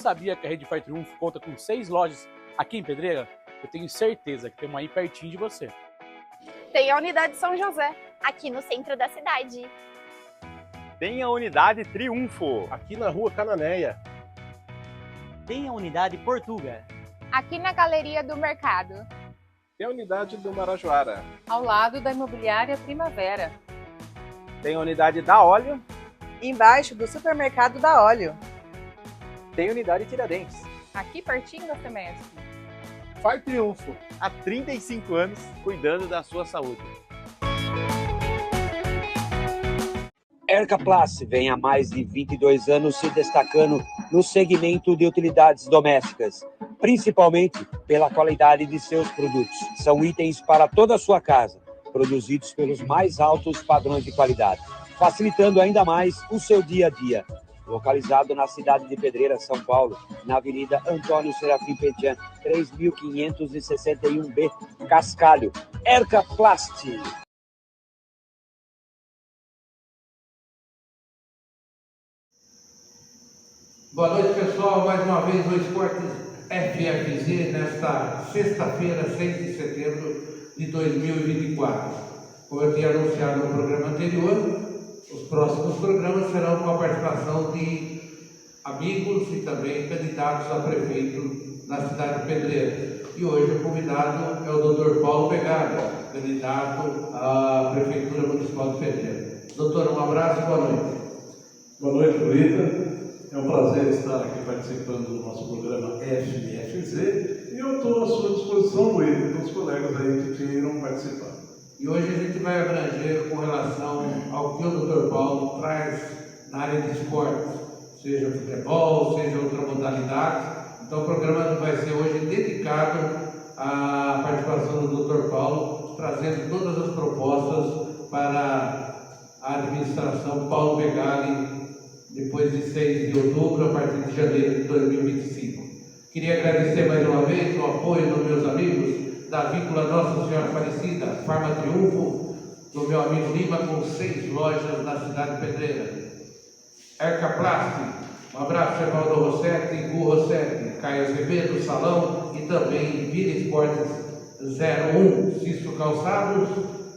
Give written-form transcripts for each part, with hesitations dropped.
sabia que a Rede Fire Triunfo conta com 6 lojas aqui em Pedreira? Eu tenho certeza que tem uma aí pertinho de você. Tem a unidade São José, aqui no centro da cidade. Tem a unidade Triunfo, aqui na rua Cananéia. Tem a unidade Portuga, aqui na Galeria do Mercado. Tem a unidade do Marajoara, ao lado da Imobiliária Primavera. Tem a unidade da Óleo, embaixo do supermercado da Óleo. Tem a unidade Tiradentes, aqui pertinho da Semesp. Fire Triunfo, há 35 anos cuidando da sua saúde. Ercaplast vem há mais de 22 anos se destacando no segmento de utilidades domésticas, principalmente pela qualidade de seus produtos. São itens para toda a sua casa, produzidos pelos mais altos padrões de qualidade, facilitando ainda mais o seu dia a dia. Localizado na cidade de Pedreira, São Paulo, na Avenida Antônio Serafim Petian, 3561B, Cascalho. Ercaplast. Boa noite, pessoal. Mais uma vez o Esportes FFZ nesta sexta-feira, 6 de setembro de 2024. Como eu tinha anunciado no programa anterior, os próximos programas serão com a participação de amigos e também candidatos a prefeito na cidade de Pedreira. E hoje o convidado é o Dr. Paulo Pegada, candidato à Prefeitura Municipal de Pedreira. Doutor, um abraço e boa noite. Boa noite, Luísa. É um prazer estar aqui participando do nosso programa FMFZ e eu estou à sua disposição, Luísa, e dos colegas aí que queiram participar. E hoje a gente vai abranger com relação ao que o Dr. Paulo traz na área de esportes, seja futebol, seja outra modalidade. Então o programa vai ser hoje dedicado à participação do Dr. Paulo, trazendo todas as propostas para a administração Paulo Megali, depois de 6 de outubro, a partir de janeiro de 2025. Queria agradecer mais uma vez o apoio dos meus amigos da Avícola Nossa Senhora Aparecida, Farma Triunfo, do meu amigo Lima, com 6 lojas na cidade de Pedreira. Ercaplast, um abraço, Evaldo Rossetti, Gu Rossetti, Caio Azevedo, Salão e também Vila Esportes 01, Cisto Calçados,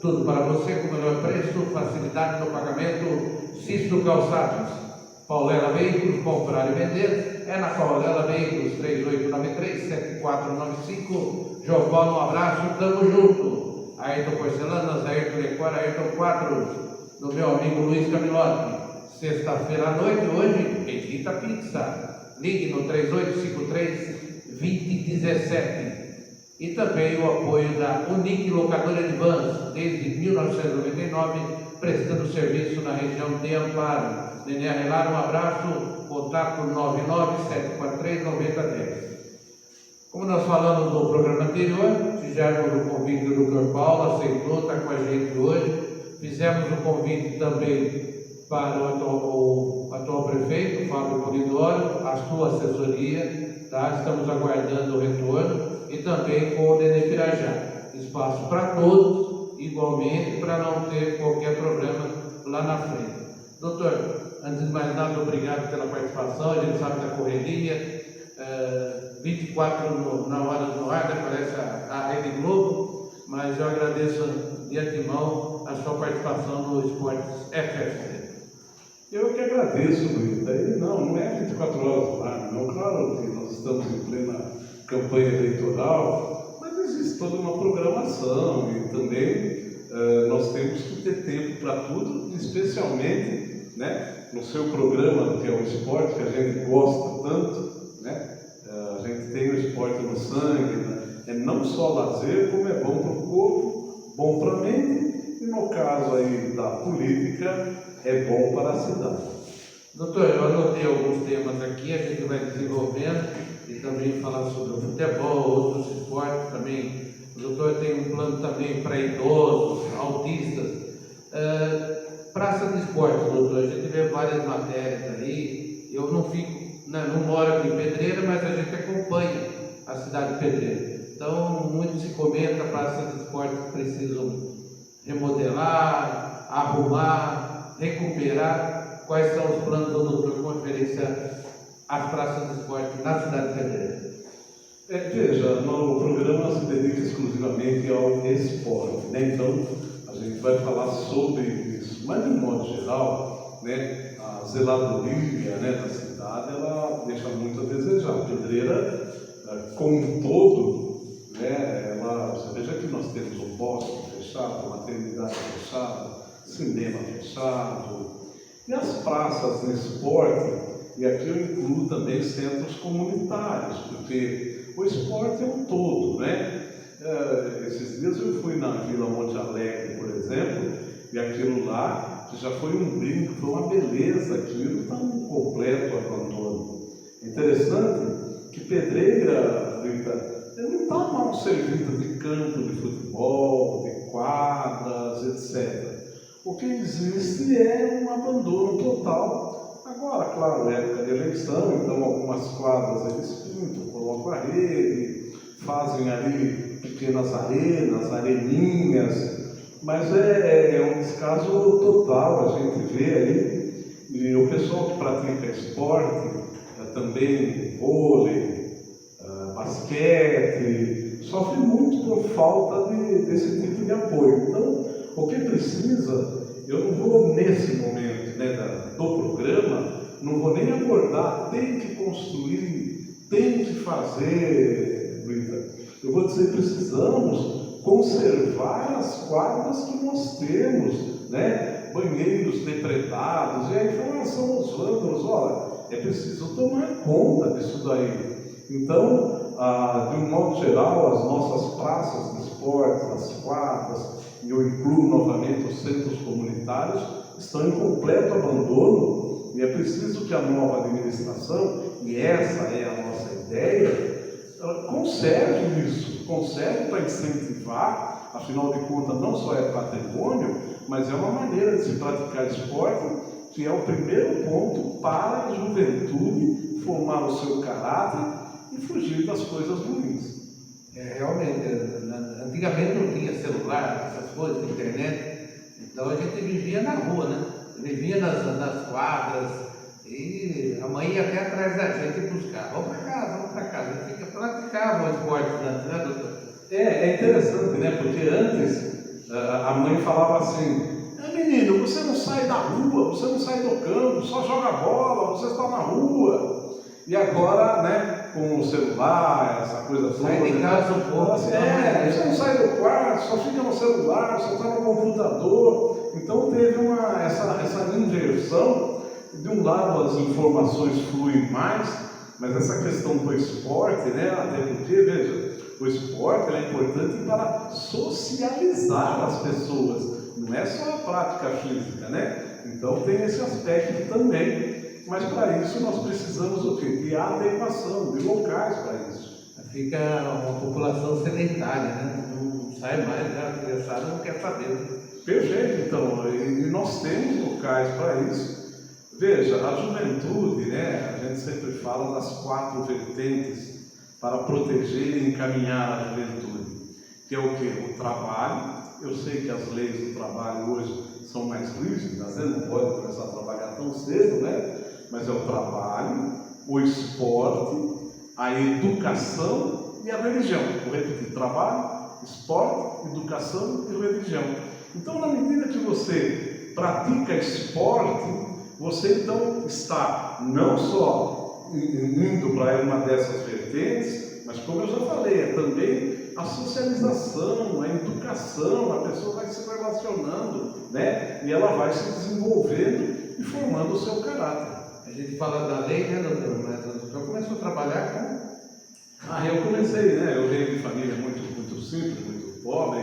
tudo para você com o melhor preço, facilidade no pagamento, Cisto Calçados. Paulela Veículos, comprar e vender, é na Paulela Veículos, 3893-7495. João Paulo, um abraço, tamo junto. Ayrton Porcelanas, Ayrton Lecor, Ayrton Quadros, do meu amigo Luiz Camilotti. Sexta-feira à noite, hoje, Edita Pizza. Ligue no 3853-2017. E também o apoio da Unique Locadora de Vans, desde 1999, prestando serviço na região de Amparo. Nenê Arelar, um abraço, contato 99743-9010. Como nós falamos no programa anterior, fizemos o convite do Dr. Paulo, aceitou, está com a gente hoje. Fizemos o convite também para o atual prefeito, Fábio Polidoro, a sua assessoria, tá? Estamos aguardando o retorno, e também com o Nenê Pirajá. Espaço para todos, igualmente, para não ter qualquer problema lá na frente. Doutor, antes de mais nada, obrigado pela participação. A gente sabe da correria, 24 na hora do ar, parece a Rede Globo, mas eu agradeço de antemão a sua participação no Esportes FFC. Eu que agradeço, Luiz. Não é 24 horas no ar, não. Claro que nós estamos em plena campanha eleitoral, mas existe toda uma programação e também nós temos que ter tempo para tudo, especialmente, né, no seu programa, que é o esporte, que a gente gosta tanto, né? A gente tem o esporte no sangue, né? É não só lazer, como é bom para o corpo, bom para a mente, e no caso aí da política, é bom para a cidade. Doutor, eu anotei alguns temas aqui, a gente vai desenvolvendo e também falar sobre o futebol, outros esportes também. O doutor tem um plano também para idosos, autistas. Praça de esporte, doutor, a gente vê várias matérias aí. Eu não fico, não moro aqui em Pedreira, mas a gente acompanha a cidade de Pedreira. Então, muito se comenta praças de esporte que precisam remodelar, arrumar, recuperar. Quais são os planos do doutor com referência as praças de esporte na cidade de Pedreira? Veja, o programa se dedica exclusivamente ao esporte, né? Então, a gente vai falar sobre isso. Mas, de um modo geral, né, a zeladoria, né, da cidade, ela deixa muito a desejar. Pedreira, como um todo, né, você veja que nós temos o bosque fechado, a maternidade fechada, cinema fechado, e as praças de esporte, e aqui eu incluo também centros comunitários, porque o esporte é um todo, né? Esses dias eu fui na Vila Monte Alegre, por exemplo, e aquilo lá já foi um brinco, foi uma beleza, aquilo está um completo abandono. Interessante que Pedreira, Rita, não está mal servida de campo de futebol, de quadras, etc. O que existe é um abandono total. Agora, claro, época de eleição, então algumas quadras eles pintam, colocam a rede, fazem ali pequenas arenas, areninhas, mas é um descaso total, a gente vê aí, e o pessoal que pratica esporte, também vôlei, basquete, sofre muito por falta desse tipo de apoio. Então, o que precisa, eu não vou nesse momento, né, do programa, não vou nem abordar, tem que construir, tem que fazer, Rita. Eu vou dizer, precisamos conservar as quadras que nós temos, né? Banheiros depredados, e a informação aos vândalos, olha, é preciso tomar conta disso daí. Então, de um modo geral, as nossas praças de esporte, as quadras, e eu incluo novamente os centros comunitários, estão em completo abandono, e é preciso que a nova administração, e essa é a nossa ideia, conserve isso, conserve para incentivar, afinal de contas não só é patrimônio, mas é uma maneira de se praticar esporte, que é o primeiro ponto para a juventude formar o seu caráter e fugir das coisas ruins. Realmente, antigamente não tinha celular, essas coisas, internet, então a gente vivia na rua, né? Vivia nas quadras, e a mãe ia até atrás da gente buscar. Vamos para casa, a gente praticava o esporte antes, né, doutor? É interessante, né? Porque antes a mãe falava assim: menino, você não sai da rua, você não sai do campo, só joga bola, você está na rua. E agora, né, com o celular, essa coisa toda. Sai de casa um pouco. Você não sai do quarto, só fica no celular, só está no computador. Então teve essa inversão. De um lado as informações fluem mais, mas essa questão do esporte, né, até porque, veja, o esporte é importante para socializar as pessoas, não é só a prática física, né? Então tem esse aspecto também, mas para isso nós precisamos o quê? De adequação, de locais para isso. Fica uma população sedentária, né? Não sai mais, né? A criançada não quer saber. Perfeito, então, e nós temos locais para isso. Veja, a juventude, né? A gente sempre fala das 4 vertentes para proteger e encaminhar a juventude, que é o quê? O trabalho. Eu sei que as leis do trabalho hoje são mais rígidas, né? Não pode começar a trabalhar tão cedo, né? Mas é o trabalho, o esporte, a educação e a religião. Vou repetir: trabalho, esporte, educação e religião. Então, na medida que você pratica esporte, você então está não só indo para uma dessas vertentes, mas como eu já falei, é também a socialização, a educação, a pessoa vai se relacionando, né? E ela vai se desenvolvendo e formando o seu caráter. A gente fala da lei, né, doutor? Mas o doutor começou a trabalhar com... Eu comecei, né? Eu venho de família muito simples, muito pobre,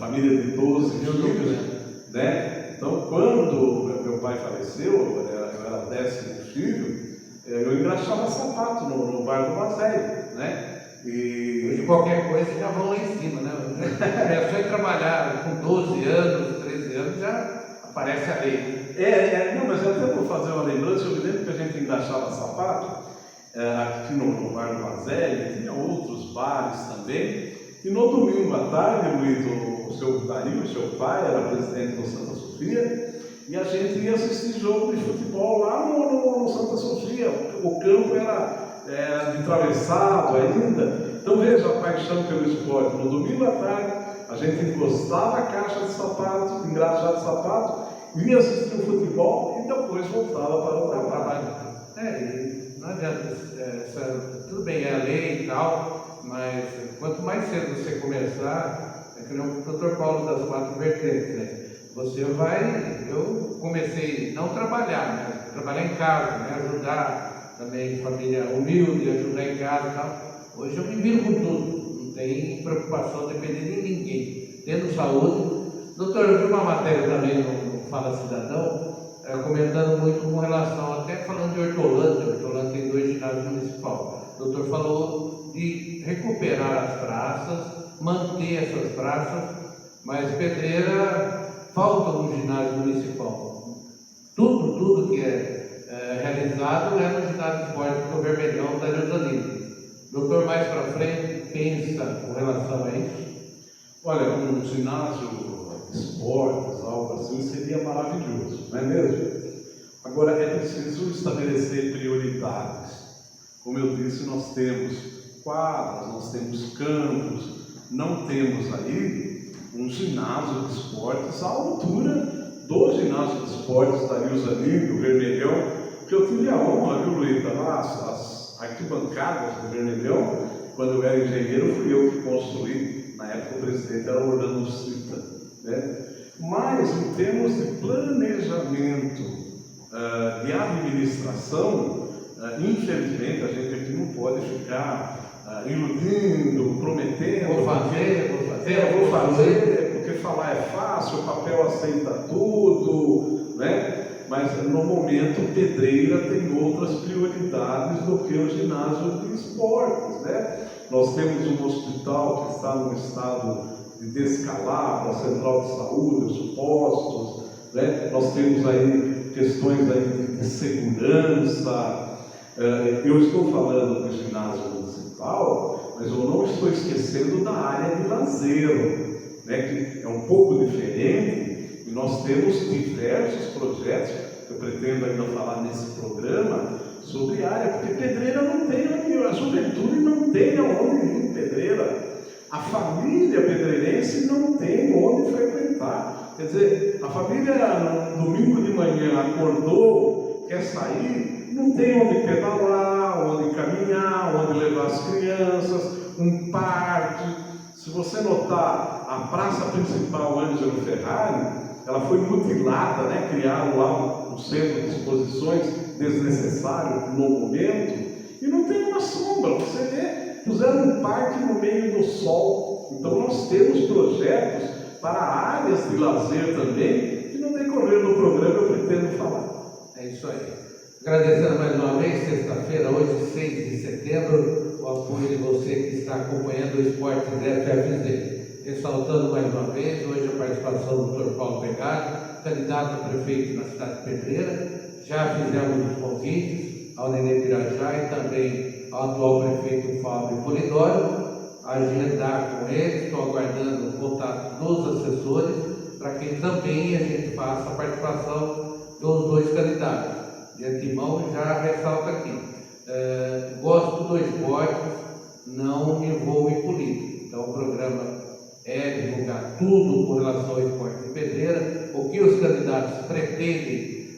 família de 12 filhos, né? Então, quando meu pai faleceu, eu era 10º filho, eu engraxava sapato no bairro do Mazé, né? E hoje qualquer coisa já vão lá em cima, né? Começou a trabalhar com 12 anos, 13 anos, já aparece a lei. Não, mas eu até vou fazer uma lembrança. Eu me lembro que a gente engraxava sapato aqui no bairro do Mazé, tinha outros bares também. E no domingo à tarde, o seu Dario, seu pai, era presidente do Santa Sofia, e a gente ia assistir jogo de futebol lá no Santa Sofia. O campo era de travessado ainda. Então veja a paixão pelo esporte. No domingo à tarde, a gente encostava a caixa de sapato, engraxado de sapato, ia assistir o futebol e depois voltava para o trabalho. Não adianta, tudo bem, é a lei e tal, mas quanto mais cedo você começar, é que nem o Dr. Paulo das 4 vertentes, né? Você vai, eu comecei não trabalhar, mas trabalhar em casa, né? Ajudar também família humilde, ajudar em casa e tal. Hoje eu me viro com tudo, não tem preocupação dependendo de ninguém, tendo saúde. Doutor, eu vi uma matéria também no Fala Cidadão, comentando muito com relação, até falando de Hortolândia. Hortolândia tem 2 ginásios municipais. O doutor falou de recuperar as praças, manter essas praças, mas Pedreira falta um ginásio municipal. Tudo que é realizado é no ginásio esporte do Vermelhão da Jerusalém. Doutor, mais para frente, pensa com relação a isso? Olha, um ginásio de esportes, algo assim, seria maravilhoso, não é mesmo? Agora, é preciso estabelecer prioridades. Como eu disse, nós temos quadras, nós temos campos, não temos aí um ginásio de esportes à altura do ginásio de esportes da Jerusalém, do Vermelhão, que eu tive a honra, viu, Luíta, lá, as arquibancadas do Vermelhão, quando eu era engenheiro, fui eu que construí. Na época o presidente era o Orlando Cita, né? Mas em termos de planejamento, de administração, infelizmente a gente aqui não pode ficar iludindo, prometendo. Vou fazer, porque falar é fácil, o papel aceita tudo, né? Mas no momento Pedreira tem outras prioridades do que o ginásio de esportes, né? Nós temos um hospital que está num estado de descalabro, a central de saúde, os postos, né? Nós temos aí questões aí de segurança. Eu estou falando do ginásio municipal, mas eu não estou esquecendo da área de lazer, né? Que é um pouco diferente. E nós temos diversos projetos, que eu pretendo ainda falar nesse programa, sobre área, porque Pedreira não tem, a juventude não tem aonde ir em Pedreira. A família pedreirense não tem onde frequentar. Quer dizer, a família no domingo de manhã acordou, quer sair, não tem onde pedalar, onde caminhar, onde levar as crianças, um parque. Se você notar, a praça principal Ângelo Ferrari, ela foi mutilada, né? Criaram lá um centro de exposições desnecessário no momento, e não tem uma sombra. Você vê, puseram um parque no meio do sol. Então nós temos projetos para áreas de lazer também, que no decorrer do programa eu pretendo falar. É isso aí. Agradecendo mais uma vez, sexta-feira, hoje, 6 de setembro, o apoio de você que está acompanhando o Esporte FFZ. Ressaltando mais uma vez, hoje a participação do Dr. Paulo Pegado, candidato a prefeito na cidade de Pedreira. Já fizemos os convites ao Nenê Pirajá e também ao atual prefeito Fábio Polidoro, agendar com ele. Estou aguardando o contato dos assessores para que também a gente faça a participação dos 2 candidatos. De antemão, já ressalto aqui, gosto do esporte, não me envolvo em política. Então o programa é divulgar tudo com relação ao esporte de Pedreira, o que os candidatos pretendem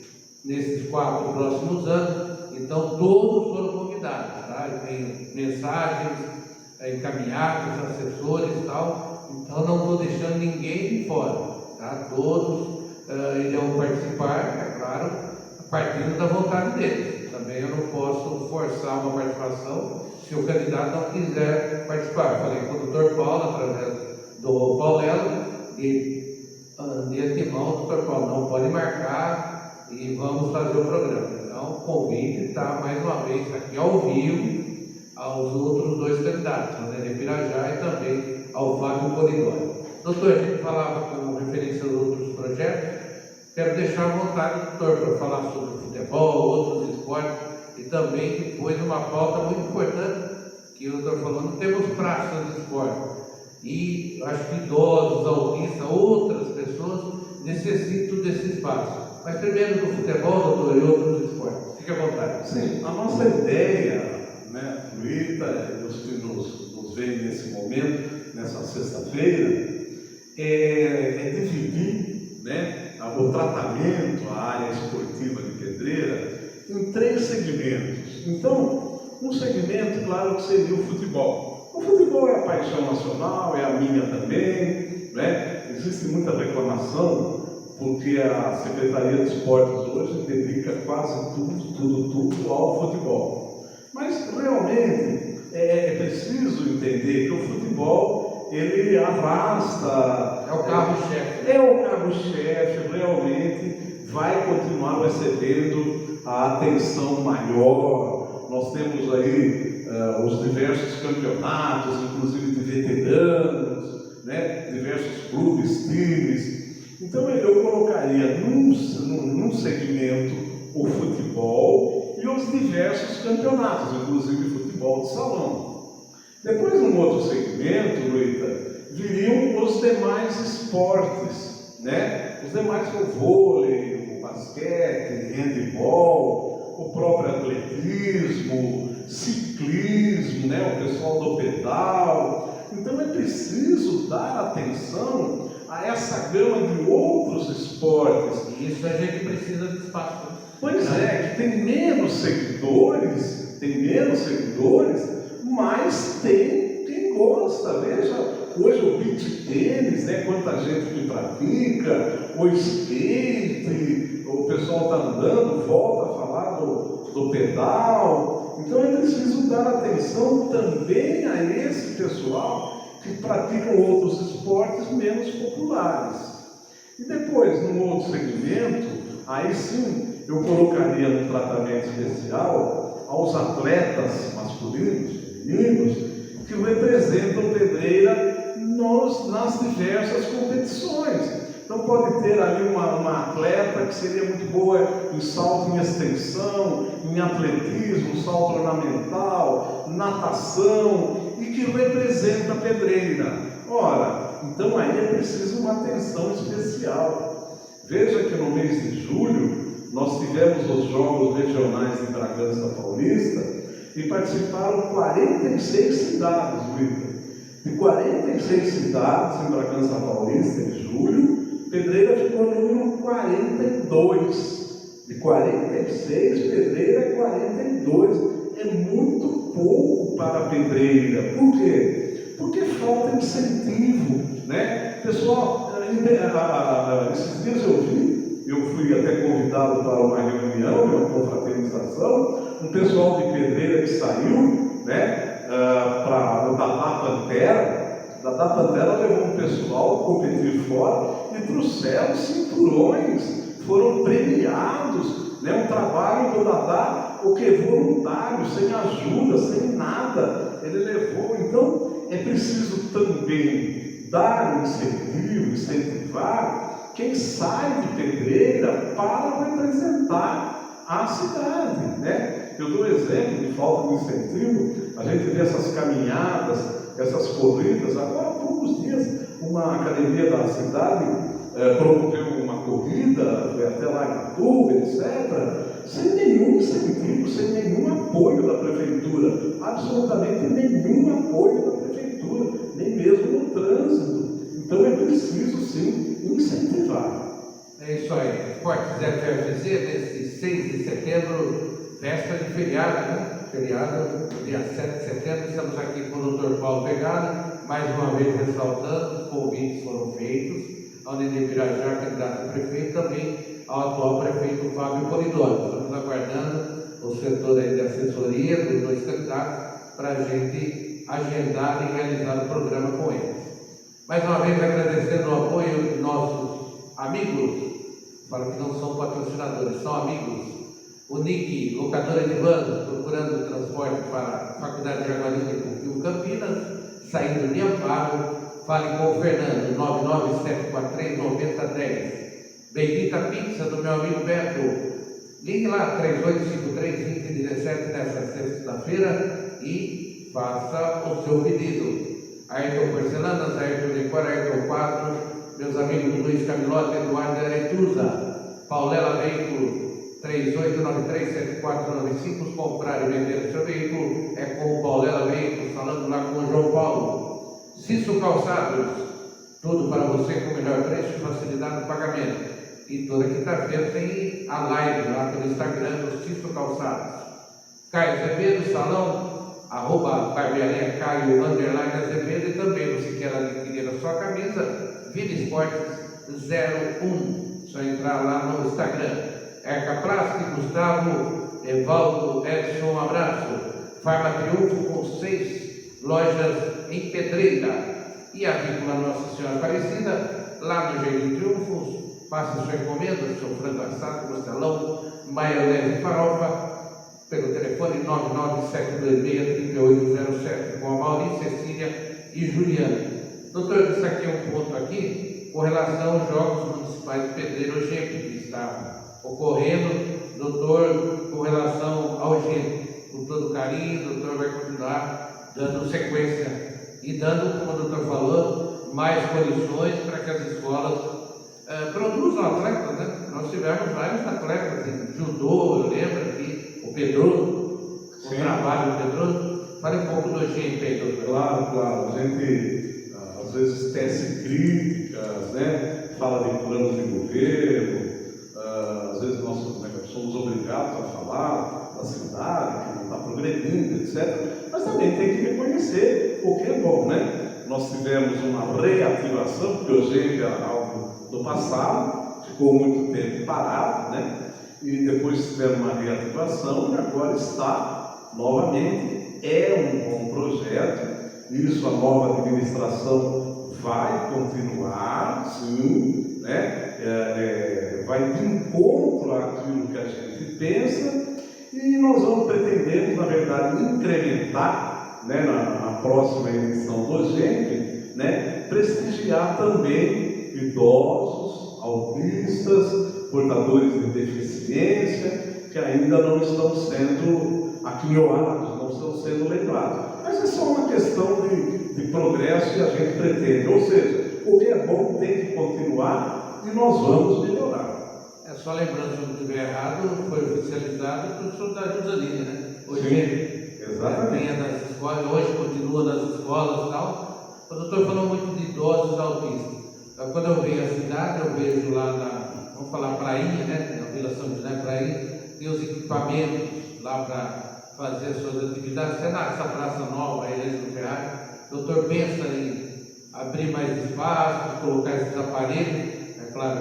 nesses 4 próximos anos. Então todos foram convidados, tá? Eu tenho mensagens encaminhadas, assessores e tal, então não estou deixando ninguém de fora, tá? Todos irão participar, é claro, a partir da vontade deles. Também eu não posso forçar uma participação se o candidato não quiser participar. Falei com o Dr. Paulo, através do Paulelo, e de antemão o Dr. Paulo não pode marcar e vamos fazer o programa. Então o convite está mais uma vez aqui ao vivo aos outros 2 candidatos, ao Nenê Pirajá e também ao Fábio Polidoro. Doutor, a gente falava com referência aos outros projetos, quero deixar à vontade o doutor para falar sobre futebol, outros esportes e também depois uma pauta muito importante que o doutor falou, não temos praças de esporte. E acho que idosos, autistas, outras pessoas necessitam desses espaço. Mas primeiro do futebol, doutor, e outros esportes. Fique à vontade. Sim, a nossa ideia, né, Luíta, e os que nos veem nesse momento, nessa sexta-feira, é dividir, né, o tratamento, a área esportiva de Pedreira, em 3 segmentos. Então, um segmento, claro, que seria o futebol. O futebol é a paixão nacional, é a minha também, né? Existe muita reclamação, porque a Secretaria de Esportes hoje dedica quase tudo ao futebol. Mas, realmente, é preciso entender que o futebol, ele arrasta... É o carro-chefe. É o carro-chefe, realmente vai continuar recebendo a atenção maior. Nós temos aí os diversos campeonatos, inclusive de veteranos, né? Diversos clubes, times. Então eu colocaria num segmento o futebol e os diversos campeonatos, inclusive futebol de salão. Depois, num outro segmento, Luíta, viriam os demais esportes, né? Os demais, o vôlei, o basquete, handebol, o próprio atletismo, ciclismo, né? O pessoal do pedal. Então é preciso dar atenção a essa gama de outros esportes. E isso a gente precisa de espaço. Pois é, que tem menos seguidores, mas tem quem gosta. Veja, hoje o beach tênis, né? Quanta gente que pratica, o skate, o pessoal está andando, volta a falar do pedal. Então é preciso dar atenção também a esse pessoal que praticam outros esportes menos populares. E depois, num outro segmento, aí sim eu colocaria no tratamento especial aos atletas masculinos, femininos, que representam Pedreira nas diversas competições. Então pode ter ali uma atleta que seria muito boa em salto em extensão, em atletismo, salto ornamental, natação, e que representa Pedreira. Ora, então aí é preciso uma atenção especial. Veja que no mês de julho nós tivemos os Jogos Regionais de Bragança Paulista e participaram 46 cidades, Luíta. De 46 cidades em Bragança Paulista em julho, Pedreira ficou no número 42. De 46, Pedreira é 42. É muito pouco para Pedreira. Por quê? Porque falta incentivo, né? Pessoal, esses dias eu fui até convidado para uma reunião, uma confraternização, um pessoal de Pedreira que saiu, né, para o Dadá Pantera. Dadá Pantera levou um pessoal a competir fora e trouxeram cinturões, foram premiados, né? Um trabalho do Dadá, o que voluntário, sem ajuda, sem nada, ele levou. Então é preciso também dar incentivo, incentivar quem sai de Pedreira para representar a cidade, né? Eu dou exemplo de falta de incentivo. A gente vê essas caminhadas, essas corridas. Agora, há poucos dias, uma academia da cidade promoveu uma corrida, foi até lá em Atuba, etc., sem nenhum incentivo, sem nenhum apoio da prefeitura, absolutamente nenhum apoio da prefeitura, nem mesmo no trânsito. Então é preciso, sim, incentivar. É isso aí. Esportes FFZ, nesse 6 de setembro, festa de feriado, né? Feriado, dia 7 de setembro, estamos aqui com o Dr. Paulo Pegado, mais uma vez ressaltando, os convites foram feitos ao Nenê Pirajá, candidato a prefeito, também ao atual prefeito Fábio Polidoro. Estamos aguardando o setor aí de assessoria dos dois candidatos para a gente agendar e realizar o programa com eles. Mais uma vez agradecendo o apoio de nossos amigos, para que não são patrocinadores, são amigos. O NIC, locadora de vans, procurando transporte para a Faculdade de Jaguariúna e Puquio Campinas, saindo de Amparo, fale com o Fernando, 997439010. Bendita Pizza do meu amigo Beto, ligue lá, 3853-2017 nessa sexta-feira e faça o seu pedido. Ayrton Porcelanas, Ayrton Decor, Ayrton 4, meus amigos Luiz Camilote, Eduardo Aretuza. Paulela Veículo 3893-7495, comprar e vender o seu veículo é com o Paulela Veículos, falando lá com o João Paulo. Cisso Calçados, tudo para você com o melhor preço e facilidade no pagamento. E toda quinta-feira tem a live lá pelo Instagram do Cisso Calçados. Caio Azevedo, salão, @barbearia Caio _Azevedo, e também você quer adquirir a sua camisa, Vida Esportes 01, só entrar lá no Instagram. Erca Plástico, Gustavo, Evaldo, Edson, um abraço. Farma Triunfo com 6 lojas em Pedreira. E a Avícola Nossa Senhora Aparecida, lá no Jardim Triunfo, faça sua encomenda, seu frango assado, costelão, maionese e farofa, pelo telefone 99726-3807, com a Maurícia, Cecília e Juliana. Doutor, isso aqui é um ponto aqui com relação aos Jogos Municipais de Pedreira GEP, que está ocorrendo, doutor, com relação ao GEP. Com todo carinho, o doutor vai continuar dando sequência e dando, como o doutor falou, mais condições para que as escolas produzam atletas, né? Nós tivemos vários atletas em judô, eu lembro aqui, o Pedroso, o trabalho do Pedroso. Fale um pouco do GEP, doutor. Claro. A gente às vezes tece críticas, né? Fala de planos de governo, às vezes nós somos obrigados a falar da cidade, que não está progredindo, etc. Mas também tem que reconhecer o que é bom, né? Nós tivemos uma reativação, porque o GEP era algo do passado, ficou muito tempo parado, né? E depois tivemos uma reativação e agora está novamente. É um bom projeto, isso a nova administração vai continuar, sim, né? Vai de encontro àquilo que a gente pensa e nós vamos pretender, na verdade, incrementar, né, na próxima edição do GEP, né, prestigiar também idosos, autistas, portadores de deficiência, que ainda não estão sendo aquinhoados, não estão sendo lembrados. Mas é só uma questão de progresso que a gente pretende. Ou seja, o que é bom tem que continuar e nós vamos melhorar. É só lembrando, se eu não estiver errado, foi oficializado pelo professor da Josalina, né? Hoje, sim, exatamente. Das escolas, hoje continua nas escolas e tal. O doutor falou muito de idosos autistas. Então, quando eu venho à cidade, eu vejo lá vamos falar prainha, né? Na Vila São José, prainha, tem os equipamentos lá para fazer as suas atividades. Até nessa praça nova, aí no Ferrari, o doutor pensa em abrir mais espaço, colocar esses aparelhos, é claro,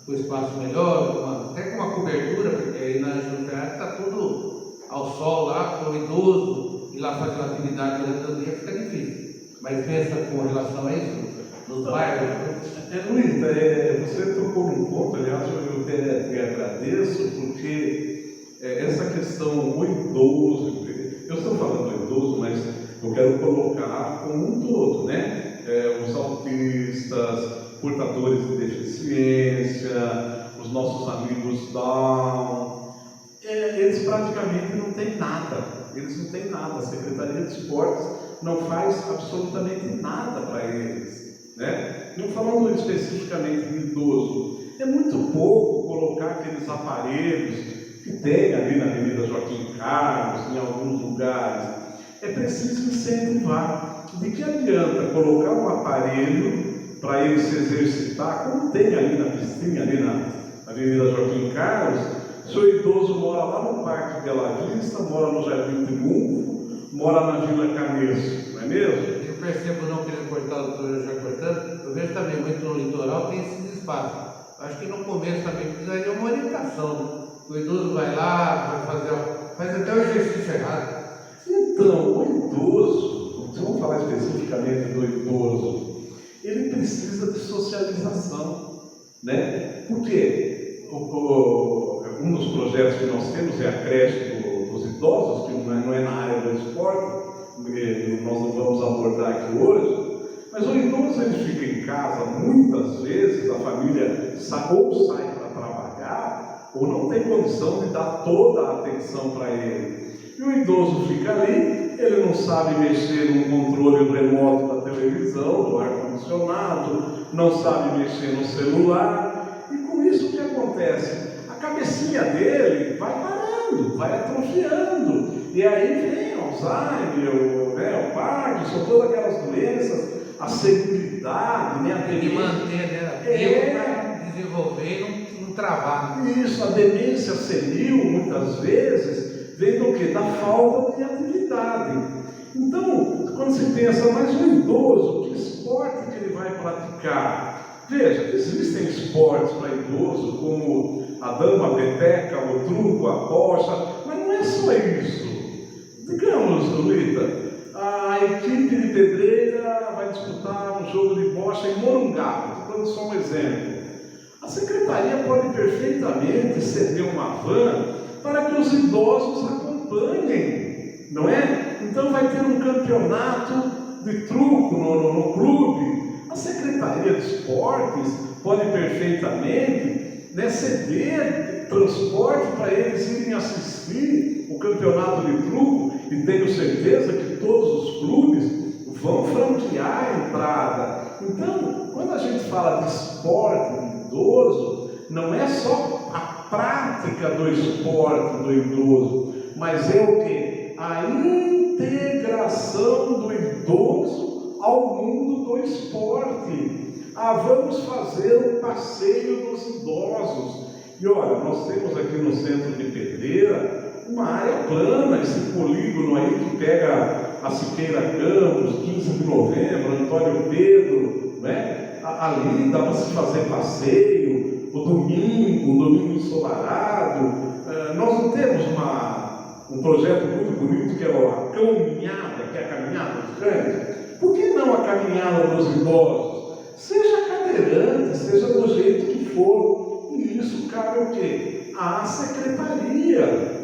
com espaço melhor, até com uma cobertura, porque aí na Ângelo Ferrari está tudo ao sol lá, para o idoso ir lá fazer uma atividade durante o dia fica difícil. Mas pensa com relação a isso, nos bairros. Luiz, você tocou num ponto, aliás, eu te agradeço, porque essa questão, o idoso, eu estou falando do idoso, mas eu quero colocar como um todo, né? Os autistas, portadores de deficiência, os nossos amigos Down, eles praticamente não têm nada, a Secretaria de Esportes não faz absolutamente nada para eles, né? Não falando especificamente de idoso, é muito pouco colocar aqueles aparelhos que tem ali na Avenida Joaquim Carlos, em alguns lugares. É preciso incentivar. De que adianta colocar um aparelho para ele se exercitar, como tem ali na piscina, ali na Avenida Joaquim Carlos, se o idoso mora lá no Parque Bela Vista, mora no Jardim Triunfo, mora na Vila Canesso, não é mesmo? Eu percebo, não querendo cortar o doutor já cortando, eu vejo também muito no litoral tem esses espaços. Acho que no começo também precisaria uma orientação, né? O idoso vai lá, faz até o exercício errado. Então, o idoso, vamos falar especificamente do idoso, ele precisa de socialização, né? Porque um dos projetos que nós temos é a creche dos idosos, que não é na área do esporte, nós não vamos abordar aqui hoje, mas o idoso ele fica em casa, muitas vezes a família ou sai para trabalhar, ou não tem condição de dar toda a atenção para ele. E o idoso fica ali, ele não sabe mexer no controle remoto da televisão, do ar-condicionado, não sabe mexer no celular, e com isso o que acontece? acontece? A cabecinha dele vai parando, vai atrofiando. E aí vem o Alzheimer, o Parkinson, todas aquelas doenças, a senilidade, né? Tem que manter, né? Para desenvolver e não travar. Isso, a demência senil, muitas vezes, vem do quê? Da falta de atividade. Então, quando se pensa, mas o idoso, que esporte que ele vai praticar? Veja, existem esportes para idoso, como a dama, a peteca, o truco, a bocha, mas não é só isso. Digamos, Luíta, a equipe de pedreira vai disputar um jogo de bocha em Morungaba, estou dando só um exemplo. A secretaria pode perfeitamente ceder uma van para que os idosos acompanhem, não é? Então vai ter um campeonato de truco no clube. A Secretaria de Esportes pode perfeitamente, né, ceder transporte para eles irem assistir o campeonato de truco, e tenho certeza que todos os clubes vão franquear a entrada. Então, quando a gente fala de esporte do idoso, não é só a prática do esporte do idoso, mas é o quê? A integração do idoso ao mundo do esporte. Vamos fazer o passeio dos idosos. E olha, nós temos aqui no centro de Pedreira uma área plana, esse polígono aí que pega a Siqueira Campos, 15 de novembro, Antônio Pedro, né? Ali dá para se fazer passeio, o domingo ensolarado. Nós não temos um projeto muito bonito que é a caminhada, que é a caminhada dos cães. Por que não a caminhada dos idosos? Seja cadeirante, seja do jeito que for. E isso cabe o quê? À secretaria.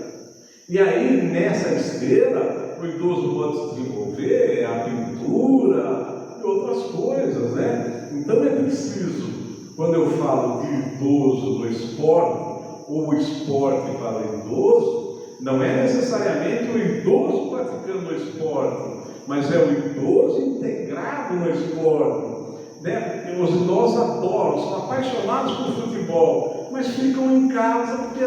E aí, nessa esteira, o idoso pode se desenvolver a pintura e outras coisas, né? Então é preciso, quando eu falo de idoso do esporte, ou o esporte para o idoso, não é necessariamente o idoso praticando o esporte, mas é o idoso integrado no esporte. Né? Os idosos adoram, são apaixonados por futebol, mas ficam em casa porque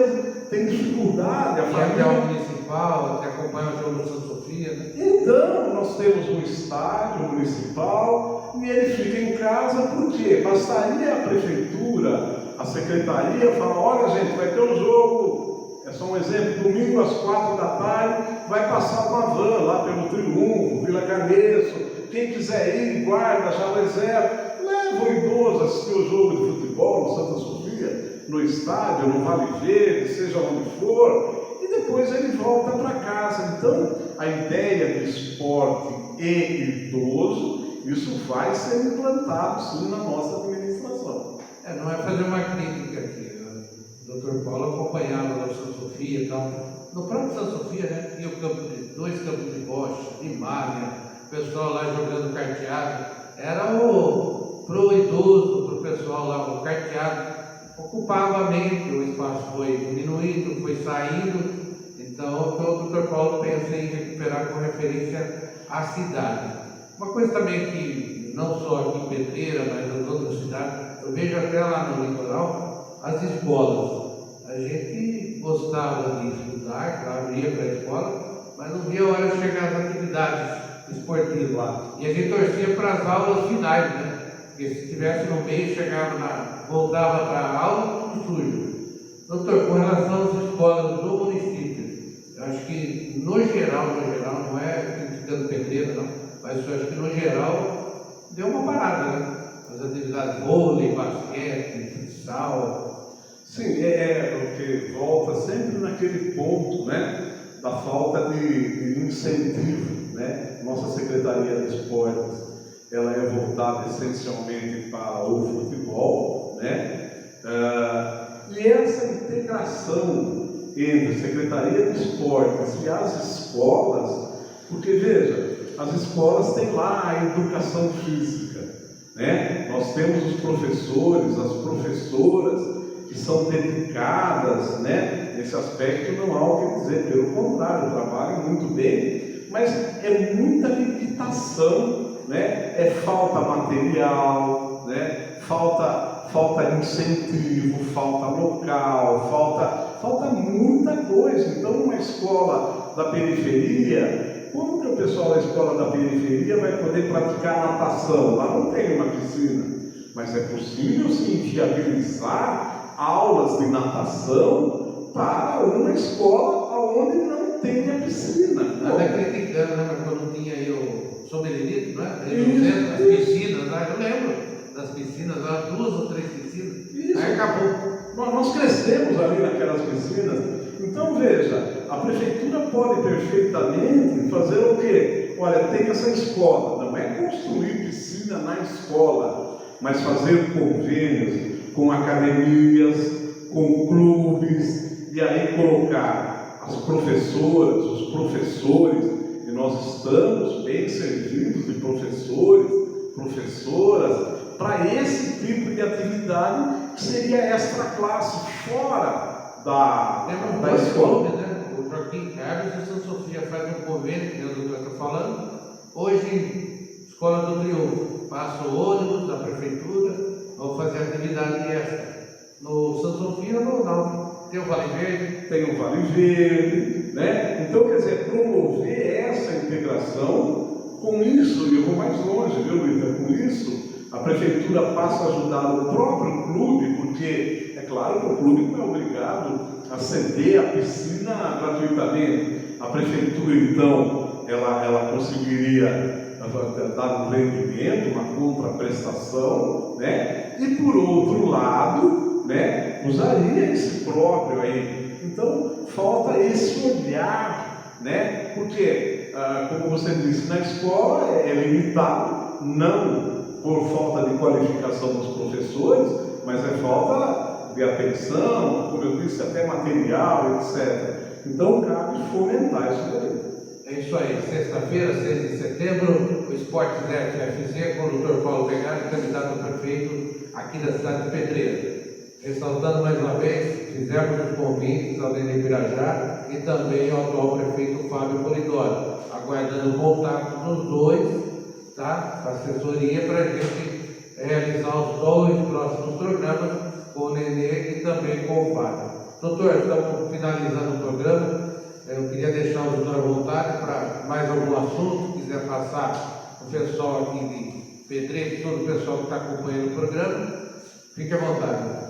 têm dificuldade. Até o municipal, que acompanha o jogo do Santa Sofia, né? Então, nós temos um estádio municipal e ele fica em casa porque bastaria a prefeitura, a secretaria, falar: olha, gente, vai ter um jogo, é só um exemplo, domingo às 4 da tarde, vai passar uma van lá pelo Triunfo, Vila Canesso, quem quiser ir, guarda, já reserva. Leva o idoso a assistir o jogo de futebol no Santa Sofia, no estádio, no Vale Verde, seja onde for, e depois ele volta para casa. Então, a ideia de esporte e idoso, isso vai ser implantado sim na nossa administração. Não é fazer uma crítica aqui. O Dr. Paulo acompanhava lá o Santa Sofia e tal. No próprio Santa Sofia, né, tinha dois campos de bocha, de malha, o pessoal lá jogando carteado. Era pro idoso, pro pessoal lá, o carteado ocupava a mente, o espaço foi diminuindo, foi saindo. Então, o Dr. Paulo pensa em recuperar com referência à cidade. Uma coisa também que, não só aqui em Pedreira, mas nas outras cidades, eu vejo até lá no litoral, as escolas. A gente gostava de estudar, claro, ia para a escola, mas não via a hora de chegar às atividades esportivas lá. E a gente torcia para as aulas finais, né? Porque se estivesse no meio, voltava para a aula, tudo sujo. Doutor, com relação às escolas do município, eu acho que no geral, não é criticando Pedreira, não, mas eu acho que no geral deu uma parada, né? As atividades vôlei, basquete, futsal. Sim, porque volta sempre naquele ponto, né, da falta de incentivo, né? Nossa Secretaria de Esportes, ela é voltada essencialmente para o futebol, né? E essa integração entre Secretaria de Esportes e as escolas, porque veja, as escolas têm lá a educação física, né? Nós temos os professores, as professoras que são dedicadas, né? Nesse aspecto não há o que dizer, pelo contrário, trabalham muito bem, mas é muita limitação, né? É falta material, né? Falta falta incentivo, falta local, falta muita coisa. Então, uma escola da periferia, como que o pessoal da escola da periferia vai poder praticar natação? Lá não tem uma piscina, mas é possível sim viabilizar aulas de natação para uma escola onde não tenha piscina. Nada criticando, né? Mas quando tinha aí o Somerelito, né? As piscinas lá, eu lembro das piscinas lá, 2 ou 3 piscinas. Isso. Aí acabou. Nós crescemos ali naquelas piscinas. Então veja, a prefeitura pode perfeitamente fazer o quê? Olha, tem essa escola, não é construir piscina na escola, mas fazer convênios com academias, com clubes, e aí colocar as professoras, os professores, e nós estamos bem servidos de professores, professoras, para esse tipo de atividade que seria extra classe, fora da escola. Né? O Joaquim Carlos e São Sofia fazem um convênio, que o doutor está falando. Hoje, Escola do Triunfo, passa o ônibus da prefeitura, vão fazer atividade extra. No São Sofia, não. Tem o Vale Verde. Tem o Vale Verde, né? Então, quer dizer, promover essa integração, com isso, e eu vou mais longe, viu, Rita? Com isso, a prefeitura passa a ajudar o próprio clube, porque é claro que o clube não é obrigado a ceder a piscina gratuitamente. A prefeitura, então, ela conseguiria dar um rendimento, uma contraprestação, né? E por outro lado, né, usaria esse próprio aí. Então, falta esse olhar, né? Porque, como você disse, na escola é limitado, não por falta de qualificação dos professores, mas é falta de atenção, como eu disse, até material, etc. Então, cabe fomentar isso daí. É isso aí, sexta-feira, 6 de setembro, o Esportes FFZ com o Dr. Paulo Pegani, candidato a prefeito aqui da cidade de Pedreira. Ressaltando mais uma vez, fizemos os convites ao Denê Birajá e também ao atual prefeito Fábio Polidori, aguardando o contato dos dois, tá? A assessoria para a gente realizar os 2 próximos programas com o Nenê e também com o Fábio. Doutor, estamos finalizando o programa. Eu queria deixar o doutor à vontade para mais algum assunto, quiser passar o pessoal aqui de Pedreira, todo o pessoal que está acompanhando o programa, fique à vontade.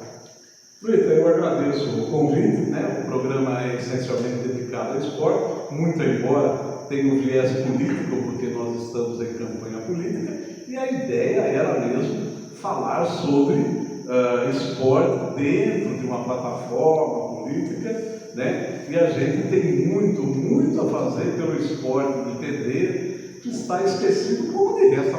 Rita, eu agradeço o convite, né? O programa é essencialmente dedicado ao esporte, muito embora tenha um viés político, porque nós estamos em campanha política, e a ideia era mesmo falar sobre esporte dentro de uma plataforma política, né? E a gente tem muito a fazer pelo esporte de Pedreira, que está esquecido como de resto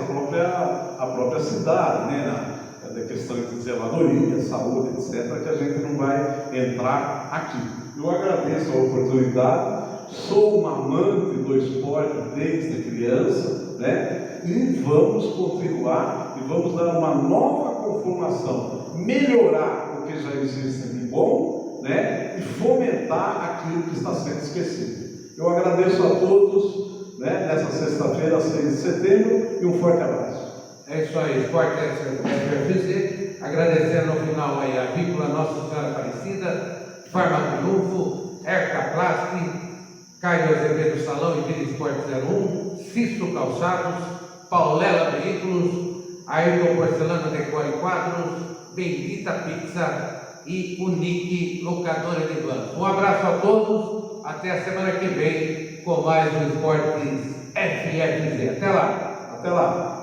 a própria cidade, né? Da questões de zeladoria, saúde, etc., que a gente não vai entrar aqui. Eu agradeço a oportunidade, sou um amante do esporte desde criança, né? E vamos continuar e vamos dar uma nova conformação, melhorar o que já existe de bom, né? E fomentar aquilo que está sendo esquecido. Eu agradeço a todos, né? Nessa sexta-feira, 6 de setembro, e um forte abraço. É isso aí, Esporte FFZ, agradecendo no final aí a Avícola Nossa Senhora Aparecida, Farma Triunfo, Ercaplast, Caio Azevedo Salão e Vila Esporte 01, Cisto Calçados, Paulela Veículos, Ayrton Porcelana Decore Quadros, Bendita Pizza e Unique Locadora de Vans. Um abraço a todos, até a semana que vem com mais um Esportes FFZ. Até lá! Até lá!